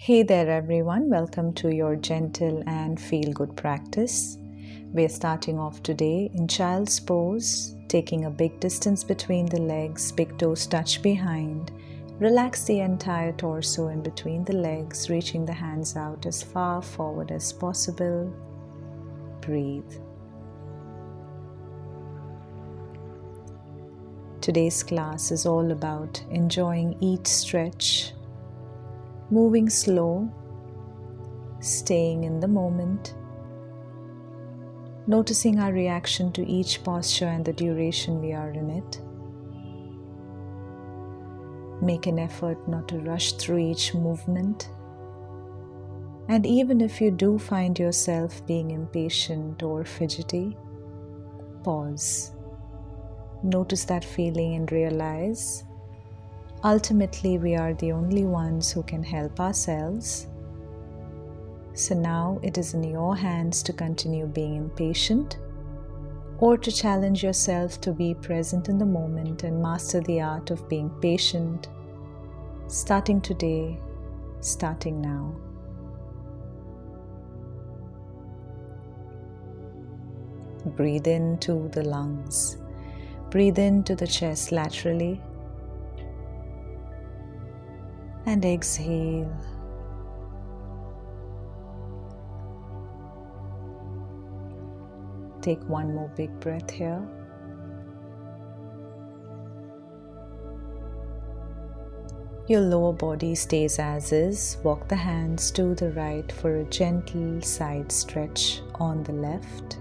Hey there, everyone. Welcome to your gentle and feel good practice. We're starting off today in child's pose, taking a big distance between the legs, big toes touch behind. Relax the entire torso in between the legs, reaching the hands out as far forward as possible. Breathe. Today's class is all about enjoying each stretch, moving slow, staying in the moment, noticing our reaction to each posture and the duration we are in it. Make an effort not to rush through each movement. And even if you do find yourself being impatient or fidgety, pause. Notice that feeling and realize, ultimately we are the only ones who can help ourselves. So now it is in your hands to continue being impatient or to challenge yourself to be present in the moment and master the art of being patient, starting today, starting now. Breathe into the lungs. Breathe into the chest laterally and exhale. Take one more big breath here. Your lower body stays as is. Walk the hands to the right for a gentle side stretch on the left.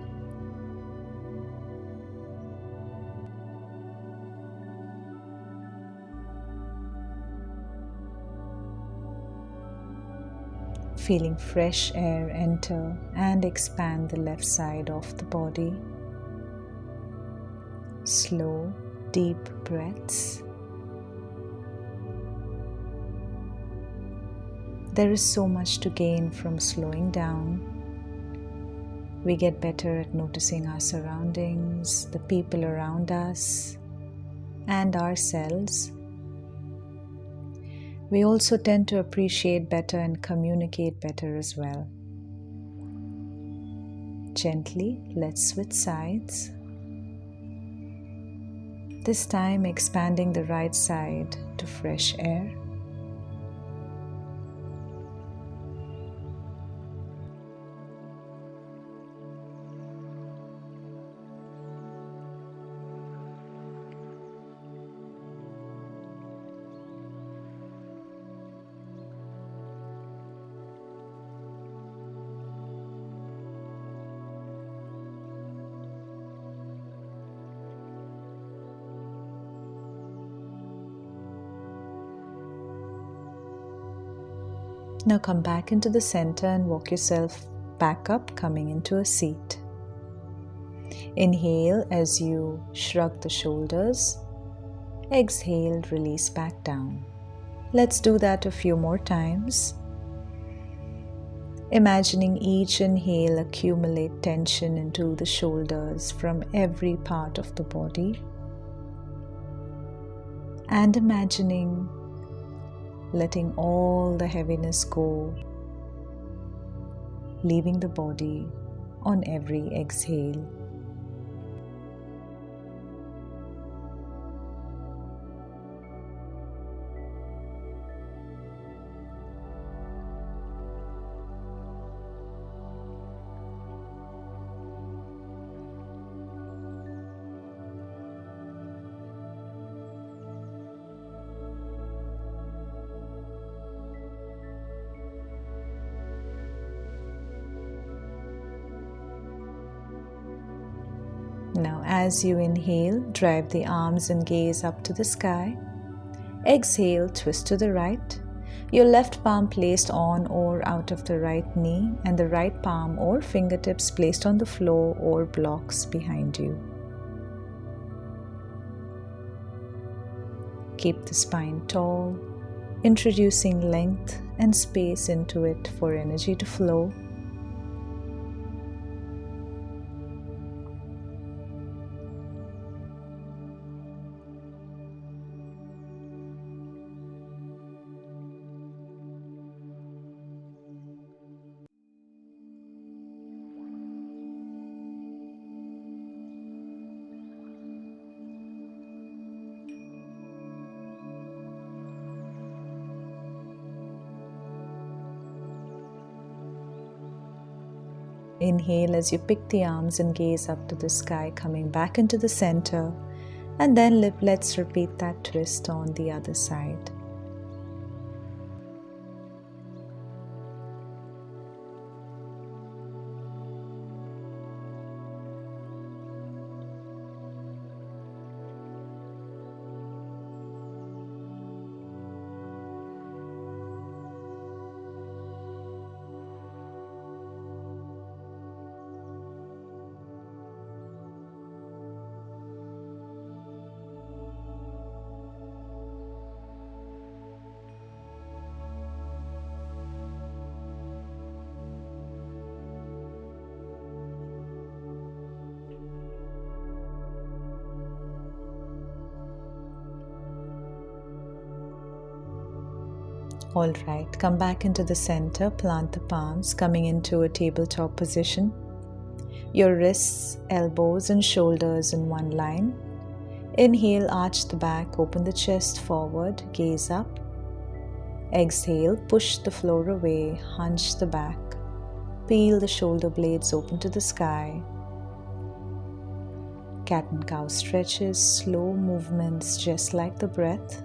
Feeling fresh air enter and expand the left side of the body. Slow, deep breaths. There is so much to gain from slowing down. We get better at noticing our surroundings, the people around us, and ourselves. We also tend to appreciate better and communicate better as well. Gently, let's switch sides. This time expanding the right side to fresh air. Now come back into the center and walk yourself back up, coming into a seat. Inhale as you shrug the shoulders. Exhale, release back down. Let's do that a few more times. Imagining each inhale accumulate tension into the shoulders from every part of the body. And imagining letting all the heaviness go, leaving the body on every exhale. Now, as you inhale, drive the arms and gaze up to the sky. Exhale, twist to the right. Your left palm placed on or out of the right knee, and the right palm or fingertips placed on the floor or blocks behind you. Keep the spine tall, introducing length and space into it for energy to flow. Inhale as you pick the arms and gaze up to the sky, coming back into the center. And then let's repeat that twist on the other side. Alright, come back into the center, plant the palms, coming into a tabletop position. Your wrists, elbows and shoulders in one line. Inhale, arch the back, open the chest forward, gaze up. Exhale, push the floor away, hunch the back. Peel the shoulder blades open to the sky. Cat and cow stretches, slow movements just like the breath.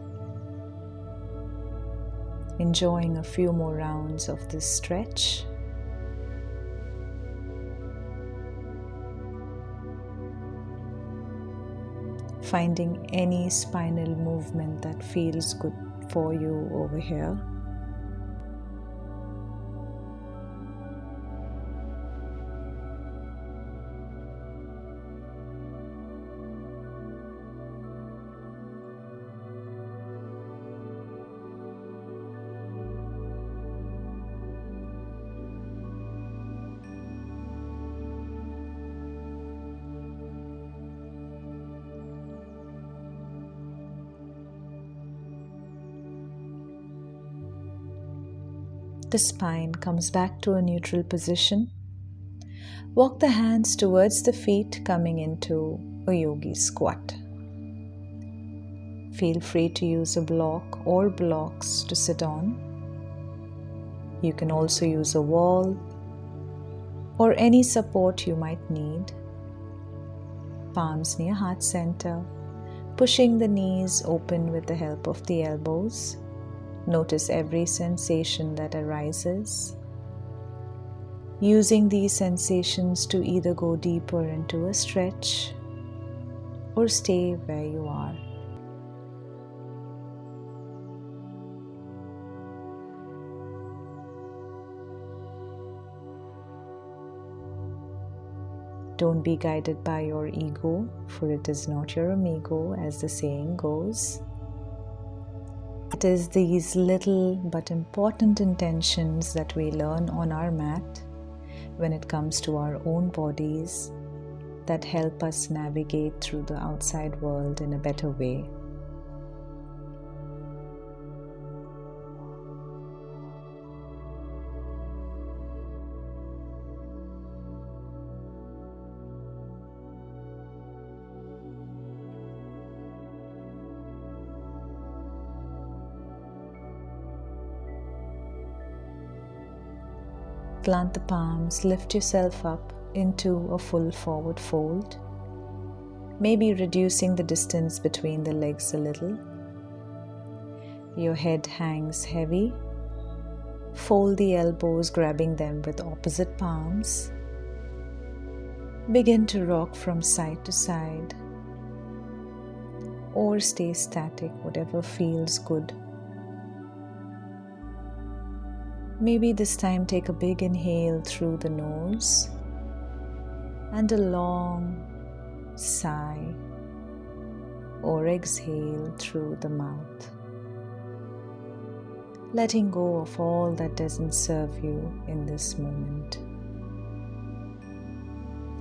Enjoying a few more rounds of this stretch. Finding any spinal movement that feels good for you over here. The spine comes back to a neutral position. Walk the hands towards the feet, coming into a yogi squat. Feel free to use a block or blocks to sit on. You can also use a wall or any support you might need. Palms near heart center, pushing the knees open with the help of the elbows. Notice every sensation that arises. Using these sensations to either go deeper into a stretch or stay where you are. Don't be guided by your ego, for it is not your amigo, as the saying goes. It is these little but important intentions that we learn on our mat when it comes to our own bodies that help us navigate through the outside world in a better way. Plant the palms, lift yourself up into a full forward fold, maybe reducing the distance between the legs a little. Your head hangs heavy. Fold the elbows, grabbing them with opposite palms. Begin to rock from side to side or stay static, whatever feels good. Maybe this time take a big inhale through the nose and a long sigh, or exhale through the mouth, letting go of all that doesn't serve you in this moment.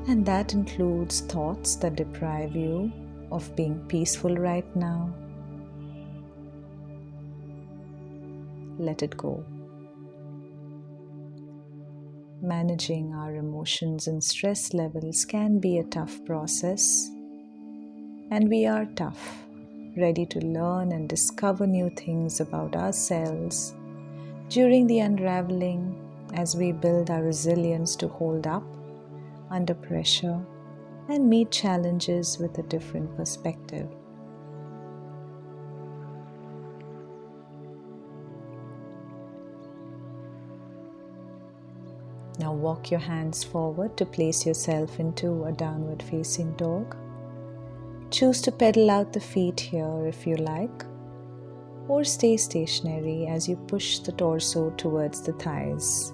And that includes thoughts that deprive you of being peaceful right now. Let it go. Managing our emotions and stress levels can be a tough process, and we are tough, ready to learn and discover new things about ourselves during the unraveling as we build our resilience to hold up under pressure and meet challenges with a different perspective. Now walk your hands forward to place yourself into a downward facing dog. Choose to pedal out the feet here if you like, or stay stationary as you push the torso towards the thighs,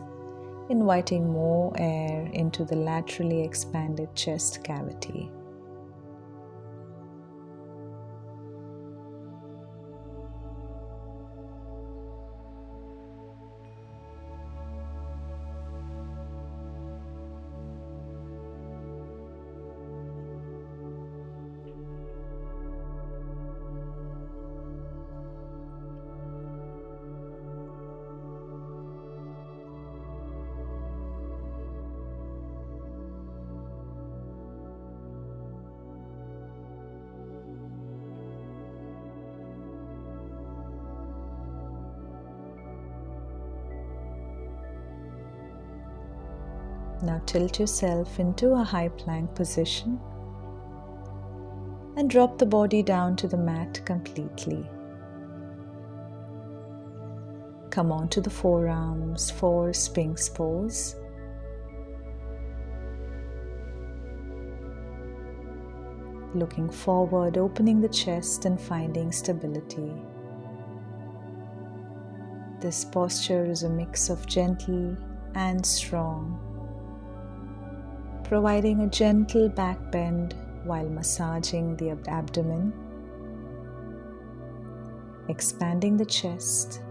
inviting more air into the laterally expanded chest cavity. Now tilt yourself into a high plank position and drop the body down to the mat completely. Come onto the forearms for Sphinx pose. Looking forward, opening the chest and finding stability. This posture is a mix of gentle and strong, providing a gentle back bend while massaging the abdomen, expanding the chest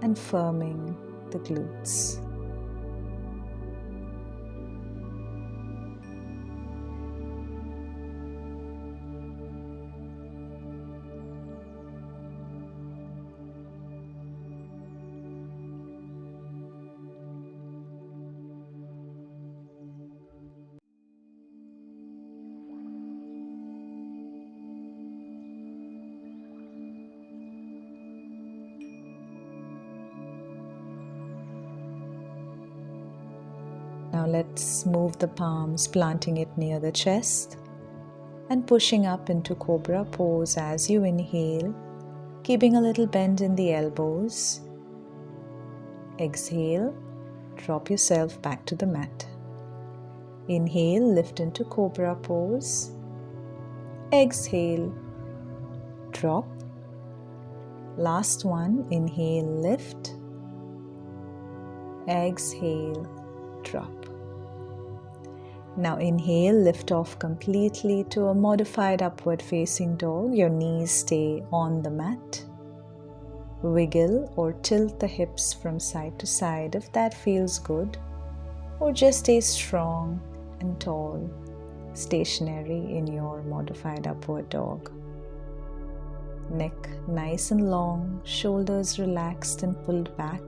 and firming the glutes. Now let's move the palms, planting it near the chest and pushing up into Cobra pose as you inhale, keeping a little bend in the elbows. Exhale, drop yourself back to the mat. Inhale, lift into Cobra pose. Exhale, drop. Last one, inhale, lift. Exhale, drop. Now inhale, lift off completely to a modified upward facing dog. Your knees stay on the mat. Wiggle or tilt the hips from side to side if that feels good, or just stay strong and tall, stationary in your modified upward dog. Neck nice and long, shoulders relaxed and pulled back.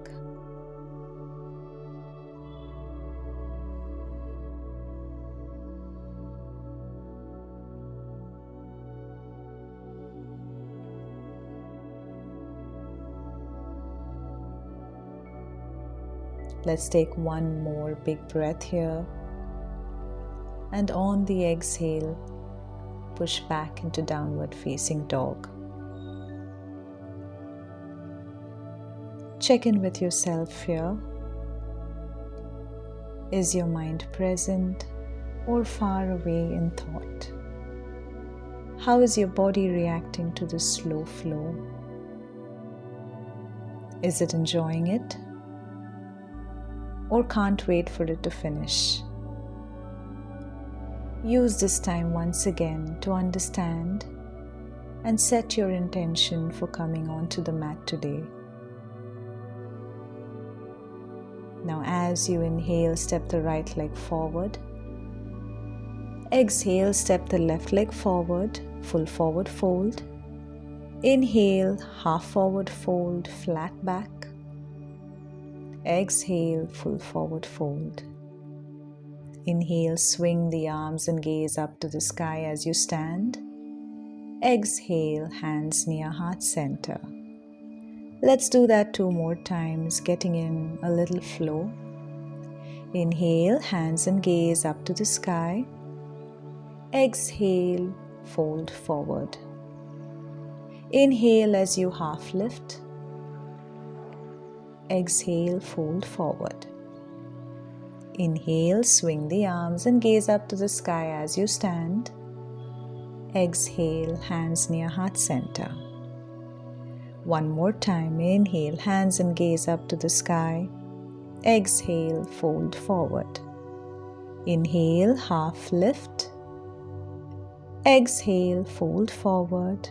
Let's take one more big breath here, and on the exhale, push back into downward facing dog. Check in with yourself here. Is your mind present or far away in thought? How is your body reacting to this slow flow? Is it enjoying it, or can't wait for it to finish? Use this time once again to understand and set your intention for coming onto the mat today. Now as you inhale, step the right leg forward. Exhale, step the left leg forward, full forward fold. Inhale, half forward fold, flat back. Exhale, full forward fold. Inhale, swing the arms and gaze up to the sky as you stand. Exhale, hands near heart center. Let's do that 2 more times, getting in a little flow. Inhale, hands and gaze up to the sky. Exhale, fold forward. Inhale as you half lift. Exhale, fold forward. Inhale, swing the arms and gaze up to the sky as you stand. Exhale, hands near heart center. One more time, inhale, hands and gaze up to the sky. Exhale, fold forward. Inhale, half lift. Exhale, fold forward.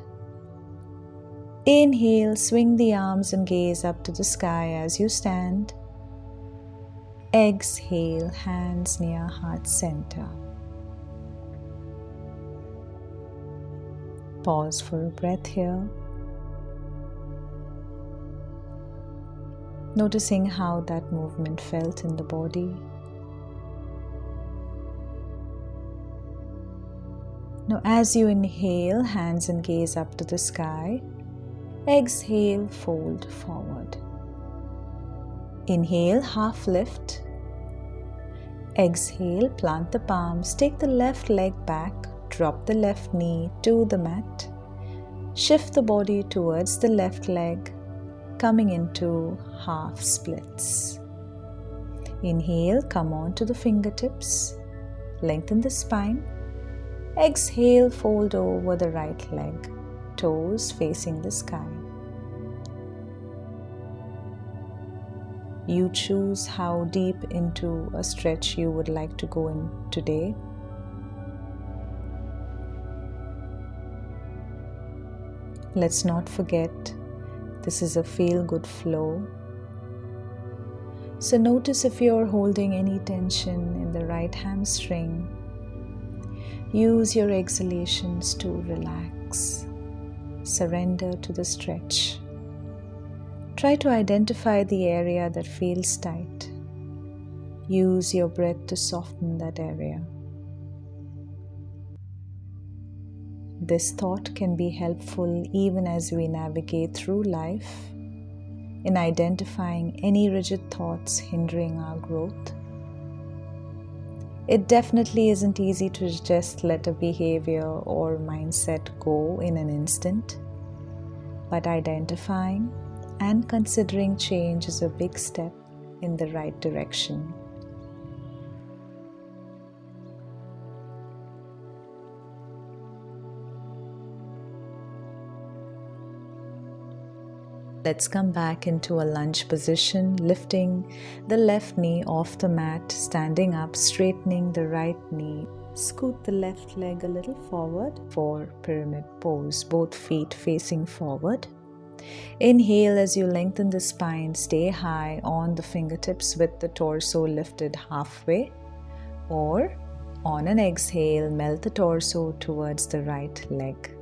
Inhale, swing the arms and gaze up to the sky as you stand. Exhale, hands near heart center. Pause for a breath here. Noticing how that movement felt in the body. Now, as you inhale, hands and gaze up to the sky. Exhale, fold forward. Inhale, half lift. Exhale, plant the palms, take the left leg back, drop the left knee to the mat. Shift the body towards the left leg, coming into half splits. Inhale, come on to the fingertips, lengthen the spine. Exhale, fold over the right leg, toes facing the sky. You choose how deep into a stretch you would like to go in today. Let's not forget, this is a feel-good flow. So notice if you're holding any tension in the right hamstring. Use your exhalations to relax. Surrender to the stretch. Try to identify the area that feels tight. Use your breath to soften that area. This thought can be helpful even as we navigate through life in identifying any rigid thoughts hindering our growth. It definitely isn't easy to just let a behavior or mindset go in an instant, but identifying and considering change is a big step in the right direction. Let's come back into a lunge position, lifting the left knee off the mat, standing up, straightening the right knee. Scoot the left leg a little forward for pyramid pose, both feet facing forward. Inhale as you lengthen the spine, stay high on the fingertips with the torso lifted halfway, or on an exhale, melt the torso towards the right leg.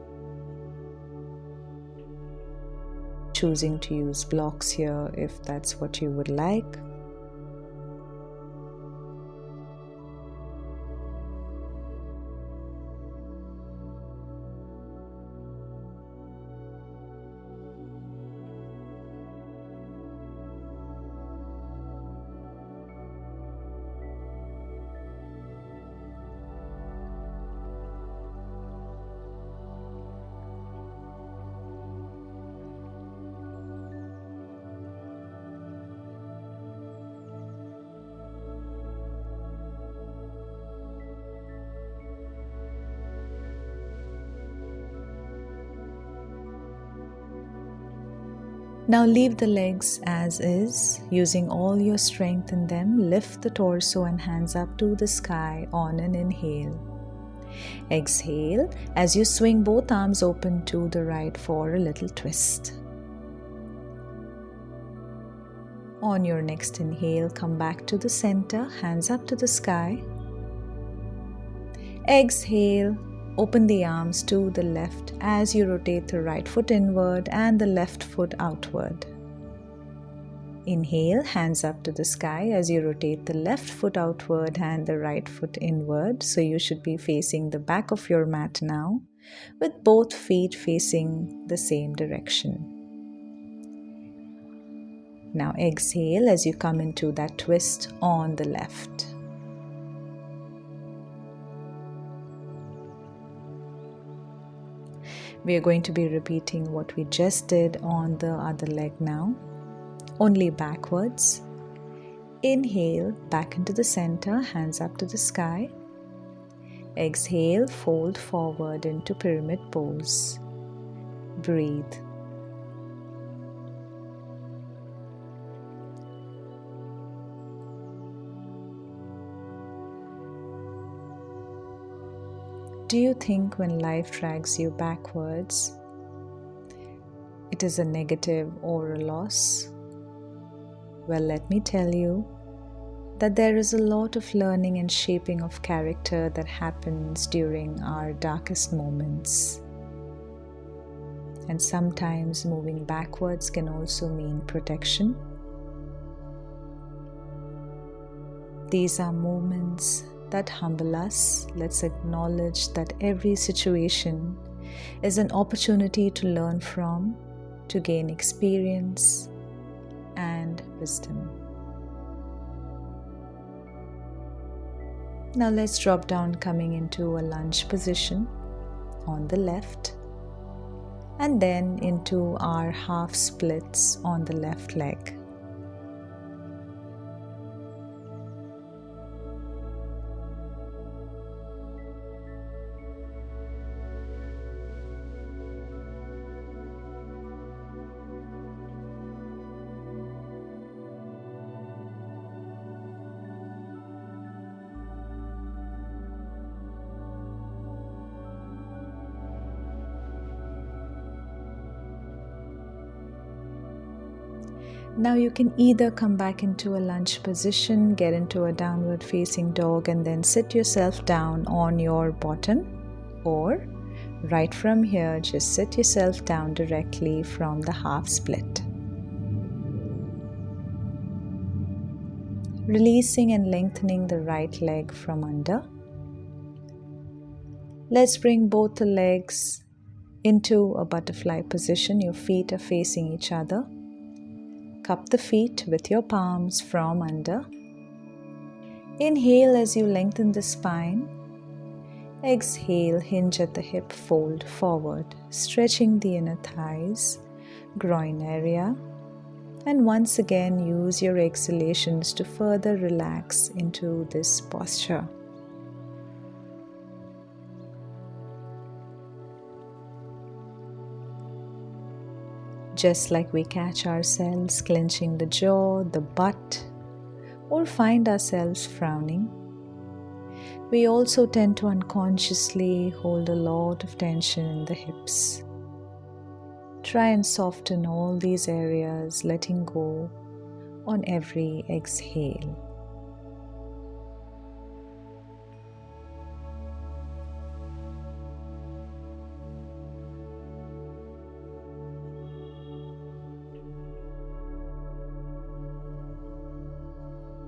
Choosing to use blocks here if that's what you would like. Now leave the legs as is, using all your strength in them. Lift the torso and hands up to the sky on an inhale. Exhale as you swing both arms open to the right for a little twist. On your next inhale, come back to the center, hands up to the sky. Exhale, open the arms to the left as you rotate the right foot inward and the left foot outward. Inhale, hands up to the sky as you rotate the left foot outward and the right foot inward. So you should be facing the back of your mat now, with both feet facing the same direction. Now exhale as you come into that twist on the left. We are going to be repeating what we just did on the other leg now, only backwards. Inhale, back into the center, hands up to the sky. Exhale, fold forward into pyramid pose. Breathe. Do you think when life drags you backwards, it is a negative or a loss? Well, let me tell you that there is a lot of learning and shaping of character that happens during our darkest moments. And sometimes moving backwards can also mean protection. These are moments that humble us. Let's acknowledge that every situation is an opportunity to learn from, to gain experience and wisdom. Now let's drop down, coming into a lunge position on the left, and then into our half splits on the left leg. Now you can either come back into a lunge position, get into a downward facing dog, and then sit yourself down on your bottom, or right from here, just sit yourself down directly from the half split. Releasing and lengthening the right leg from under. Let's bring both the legs into a butterfly position. Your feet are facing each other. Cup the feet with your palms from under. Inhale as you lengthen the spine. Exhale, hinge at the hip, fold forward, stretching the inner thighs, groin area. And once again, use your exhalations to further relax into this posture. Just like we catch ourselves clenching the jaw, the butt, or find ourselves frowning, we also tend to unconsciously hold a lot of tension in the hips. Try and soften all these areas, letting go on every exhale.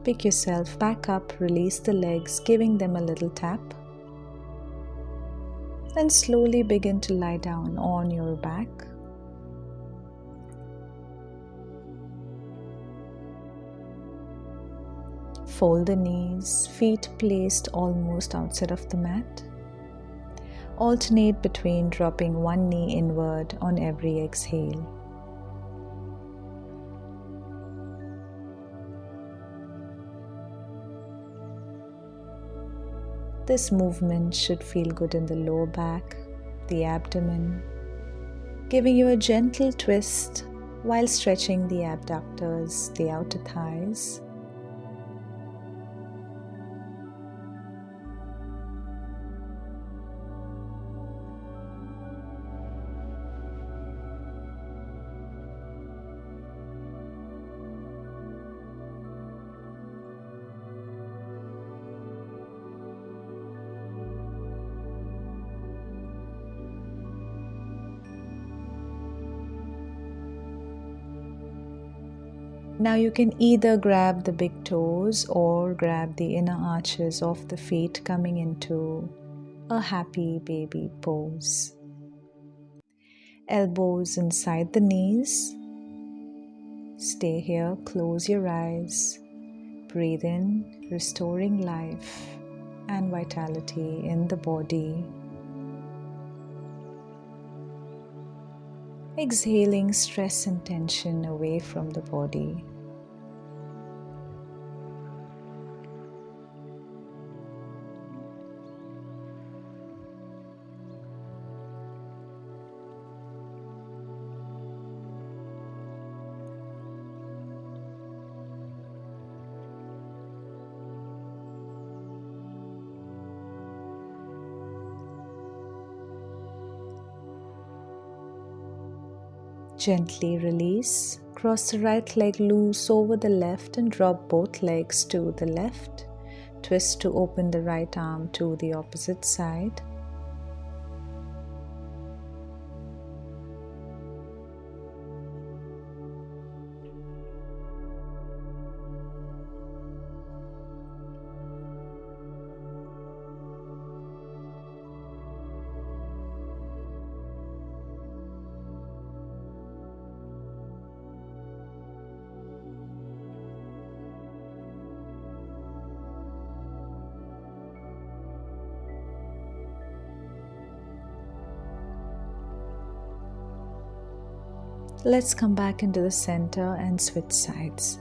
Pick yourself back up, release the legs, giving them a little tap. Then slowly begin to lie down on your back. Fold the knees, feet placed almost outside of the mat. Alternate between dropping one knee inward on every exhale. This movement should feel good in the lower back, the abdomen, giving you a gentle twist while stretching the abductors, the outer thighs. Now you can either grab the big toes or grab the inner arches of the feet, coming into a happy baby pose. Elbows inside the knees. Stay here, close your eyes. Breathe in, restoring life and vitality in the body. Exhaling stress and tension away from the body. Gently release. Cross the right leg loose over the left and drop both legs to the left. Twist to open the right arm to the opposite side. Let's come back into the center and switch sides.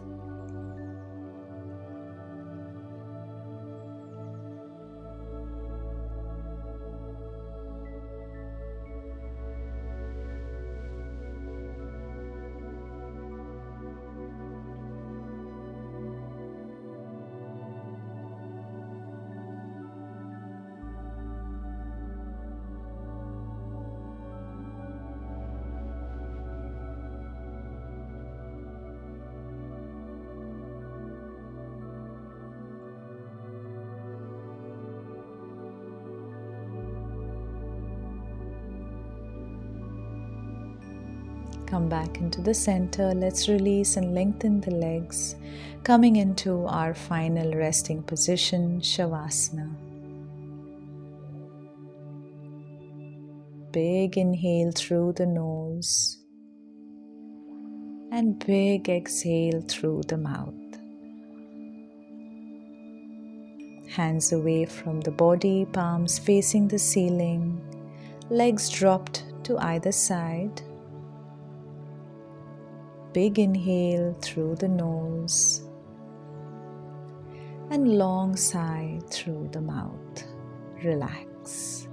Come back into the center. Let's release and lengthen the legs, coming into our final resting position, Shavasana. Big inhale through the nose and big exhale through the mouth. Hands away from the body, palms facing the ceiling, legs dropped to either side. Big inhale through the nose and long sigh through the mouth. Relax.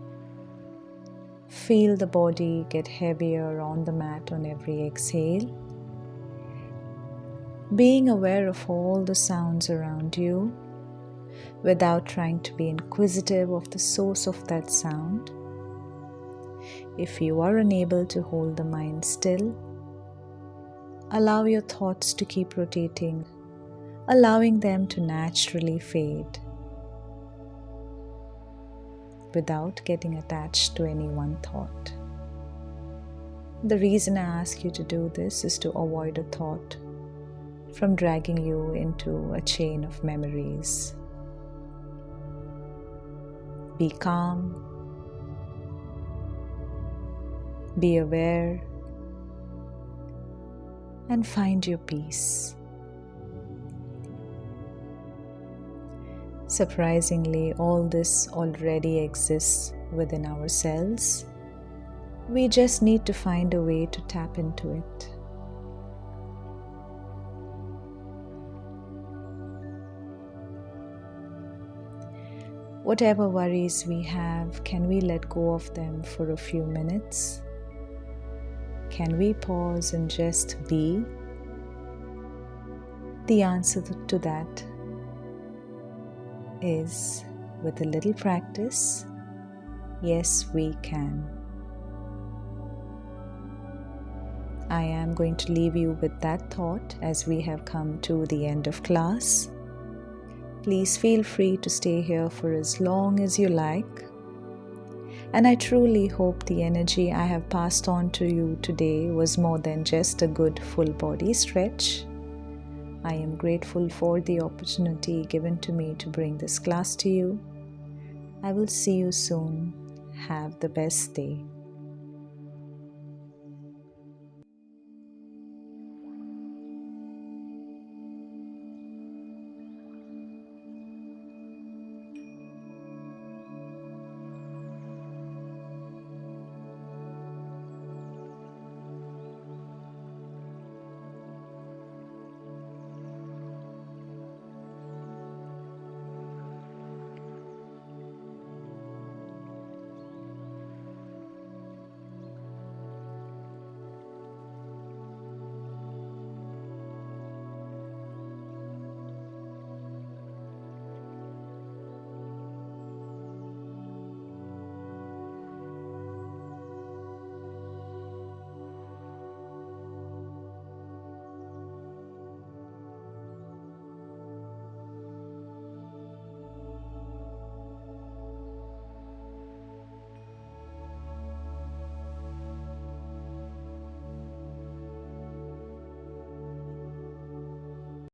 Feel the body get heavier on the mat on every exhale. Being aware of all the sounds around you without trying to be inquisitive of the source of that sound. If you are unable to hold the mind still, allow your thoughts to keep rotating, allowing them to naturally fade without getting attached to any one thought. The reason I ask you to do this is to avoid a thought from dragging you into a chain of memories. Be calm, be aware, and find your peace. Surprisingly, all this already exists within ourselves. We just need to find a way to tap into it. Whatever worries we have, can we let go of them for a few minutes? Can we pause and just be? The answer to that is, with a little practice, yes, we can. I am going to leave you with that thought as we have come to the end of class. Please feel free to stay here for as long as you like. And I truly hope the energy I have passed on to you today was more than just a good full body stretch. I am grateful for the opportunity given to me to bring this class to you. I will see you soon. Have the best day.